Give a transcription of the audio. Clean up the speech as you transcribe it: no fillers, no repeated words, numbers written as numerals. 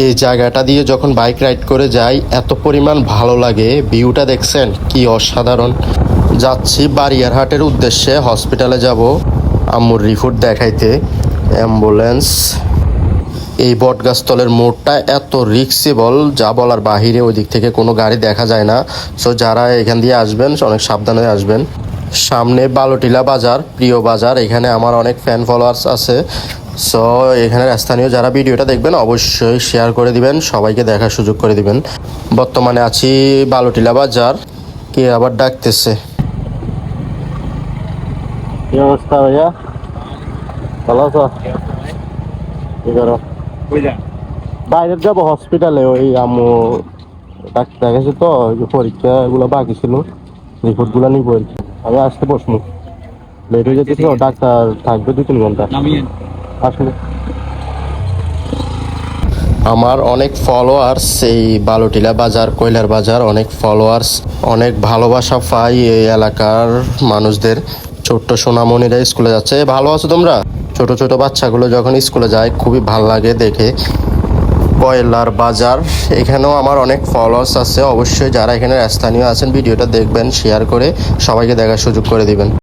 এই জায়গাটা দিয়ে যখন বাইক রাইড করে যাই এত পরিমাণ ভালো লাগে। ভিউটা দেখছেন কি অসাধারণ। যাচ্ছি বারিয়ারহাটের উদ্দেশ্যে, হসপিটালে যাব আম্মুর রিপোর্ট দেখাইতে। অ্যাম্বুলেন্স। এই বটগাছতলের মোড়টা এত রিক্সেবল যা বলার বাহিরে, ওই দিক থেকে কোনো গাড়ি দেখা যায় না। সো যারা এখান দিয়ে আসবেন অনেক সাবধানে আসবেন। সামনে বালুটিলা বাজার, প্রিয় বাজার। এখানে আমার অনেক ফ্যান ফলোয়ার্স আছে। সো এখানের স্থানীয় যারা ভিডিওটা দেখবেন অবশ্যই শেয়ার করে দিবেন, সবাইকে দেখার সুযোগ করে দিবেন। বর্তমানে আছি বালুটিলা বাজার। কে আবার ডাকতেছে? কি অবস্থা ভাইয়া, ভালো আছো? কি করো? বাইরে যাবো হসপিটালে, ওই আম্মু ডাক্তার গেছে তো, পরীক্ষাগুলো বাকি ছিল, রিপোর্টগুলো নিব আর কি। আমি আসতে বসবো, লেট হয়ে যেতেছিল, ডাক্তার থাকবে 2-3 ঘন্টা আসলে। আমার অনেক ফলোয়ার্স এই বালুটিলা বাজার, কৈলার বাজার, অনেক ফলোয়ার্স, অনেক ভালোবাসা পাই এই এলাকার মানুষদের। ছোট্ট সোনামণিরা স্কুলে যাচ্ছে। ভালো আছো তোমরা? ছোট ছোট বাচ্চাগুলো যখন স্কুলে যায় খুবই ভালো লাগে দেখে। কয়লার বাজার, এখানেও আমার অনেক ফলোয়ার্স আছে। অবশ্যই যারা এখানে স্থানীয় আছেন ভিডিওটা দেখবেন, শেয়ার করে সবাইকে দেখার সুযোগ করে দিবেন।